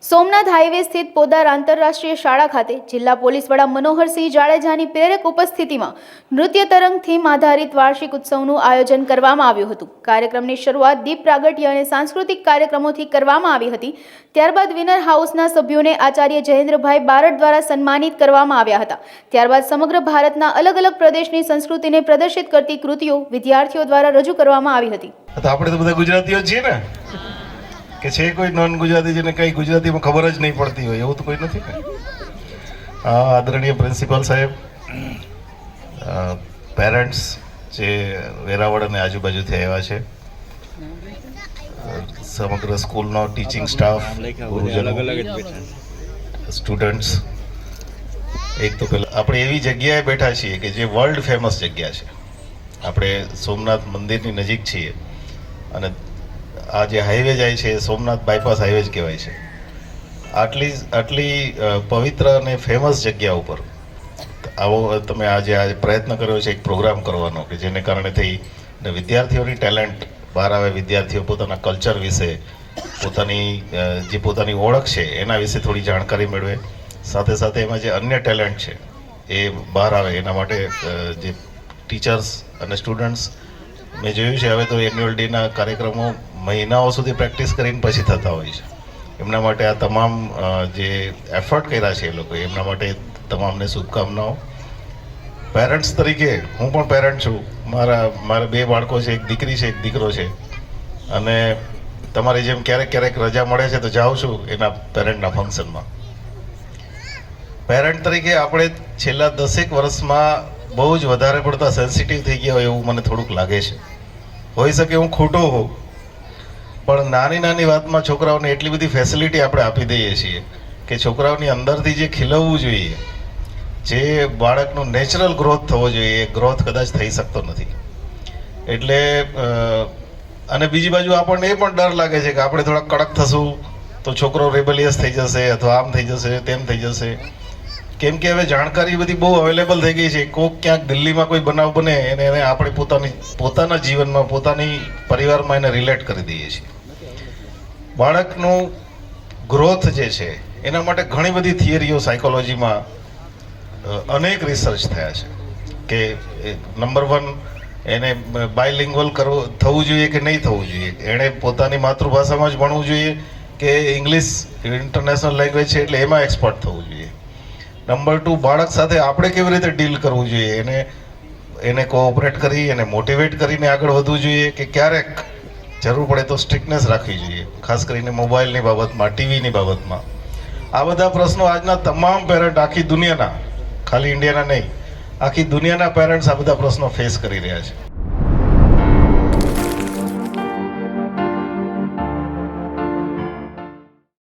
Somnath highway સ્થિત પોદાર આંતરરાષ્ટ્રીય શાળા ખાતે જિલ્લા પોલીસ વડા મનોહરસિંહ જાડેજાની પ્રેરક ઉપસ્થિતિમાં નૃત્ય તરંગ થીમ આધારિત વાર્ષિક ઉત્સવનું આયોજન કરવામાં આવ્યું હતું। કાર્યક્રમની શરૂઆત દીપ પ્રાગટ્ય અને સાંસ્કૃતિક કાર્યક્રમોથી કરવામાં આવી હતી। ત્યારબાદ વિનર હાઉસના સભ્યોને આચાર્ય જયેન્દ્રભાઈ બારડ દ્વારા સન્માનિત કરવામાં આવ્યા હતા। ત્યારબાદ સમગ્ર ભારતના અલગ અલગ પ્રદેશની સંસ્કૃતિને પ્રદર્શિત કરતી કૃતિઓ વિદ્યાર્થીઓ દ્વારા રજૂ કરવામાં આવી હતી। આપણે તો બધા ગુજરાતીઓ છીએ ને કે છે કોઈ નોન ગુજરાતી જેને કઈ ગુજરાતીમાં ખબર જ નહીં પડતી હોય એવું તો કોઈ નથી ને। આદરણીય પ્રિન્સિપાલ સાહેબ, પેરેન્ટ્સ જે વેરાવળ અને આજુબાજુથી આવ્યા છે, સમગ્ર સ્કૂલનો ટીચિંગ સ્ટાફ, સ્ટુડન્ટ્સ, એક તો પહેલાં આપણે એવી જગ્યાએ બેઠા છીએ કે જે વર્લ્ડ ફેમસ જગ્યા છે। આપણે સોમનાથ મંદિરની નજીક છીએ અને આ જે હાઈવે જાય છે સોમનાથ બાયપાસ હાઈવે જ કહેવાય છે। આટલી પવિત્ર અને ફેમસ જગ્યા ઉપર આવો તમે આજે પ્રયત્ન કર્યો છે એક પ્રોગ્રામ કરવાનો કે જેને કારણે થઈ વિદ્યાર્થીઓની ટેલેન્ટ બહાર આવે, વિદ્યાર્થીઓ પોતાના કલ્ચર વિશે, પોતાની ઓળખ છે એના વિશે થોડી જાણકારી મેળવે, સાથે સાથે એમાં જે અન્ય ટેલેન્ટ છે એ બહાર આવે એના માટે જે ટીચર્સ અને સ્ટુડન્ટ્સ મેં જોયું છે હવે તો એન્યુઅલ ડેના કાર્યક્રમો મહિનાઓ સુધી પ્રેક્ટિસ કરીને પછી થતા હોય છે। એમના માટે આ તમામ જે એફર્ટ કર્યા છે એ લોકો, એમના માટે તમામને શુભકામનાઓ। પેરેન્ટ્સ તરીકે હું પણ પેરેન્ટ છું, મારા 2 બાળકો છે, એક દીકરી છે, એક દીકરો છે, અને તમારી જેમ ક્યારેક રજા મળે છે તો જાઉં છું એના પેરેન્ટના ફંક્શનમાં। પેરેન્ટ તરીકે આપણે છેલ્લા 10 વર્ષમાં બહુ જ વધારે પડતા સેન્સિટિવ થઈ ગયા હોય એવું મને થોડુંક લાગે છે। હોઈ શકે હું ખોટો હોઉં, પણ નાની વાતમાં છોકરાઓને એટલી બધી ફેસિલિટી આપણે આપી દઈએ છીએ કે છોકરાઓની અંદરથી જે ખીલવવું જોઈએ, જે બાળકનો નેચરલ ગ્રોથ થવો જોઈએ, એ ગ્રોથ કદાચ થઈ શકતો નથી। એટલે અને બીજી બાજુ આપણને એ પણ ડર લાગે છે કે આપણે થોડા કડક થશું તો છોકરો રેબેલિયસ થઈ જશે અથવા આમ થઈ જશે, તેમ થઈ જશે, કેમ કે હવે જાણકારી બધી બહુ અવેલેબલ થઈ ગઈ છે। કોઈક ક્યાંક દિલ્હીમાં કોઈ બનાવ બને એને આપણે પોતાના જીવનમાં, પોતાની પરિવારમાં એને રિલેટ કરી દઈએ છીએ। બાળકનું ગ્રોથ જે છે એના માટે ઘણી બધી થિયરીઓ સાયકોલોજીમાં અનેક રિસર્ચ થયા છે કે નંબર 1 એને બાયલિંગ્વલ થવું જોઈએ કે નહીં થવું જોઈએ, એણે પોતાની માતૃભાષામાં જ ભણવું જોઈએ કે ઇંગ્લિશ ઇન્ટરનેશનલ લેંગ્વેજ છે એટલે એમાં એક્સપર્ટ થવું જોઈએ। નંબર 2, બાળક સાથે આપણે કેવી રીતે ડીલ કરવું જોઈએ, એને કોઓપરેટ કરી, એને મોટિવેટ કરીને આગળ વધવું જોઈએ કે ક્યારેક જરૂર પડે તો સ્ટ્રિક્ટનેસ રાખવી જોઈએ, ખાસ કરીને મોબાઈલની બાબતમાં, ટીવીની બાબતમાં। આ બધા પ્રશ્નો આજના તમામ પેરેન્ટ, આખી દુનિયાના, ખાલી ઇન્ડિયાના નહીં, આખી દુનિયાના પેરેન્ટ્સ આ બધા પ્રશ્નો ફેસ કરી રહ્યા છે।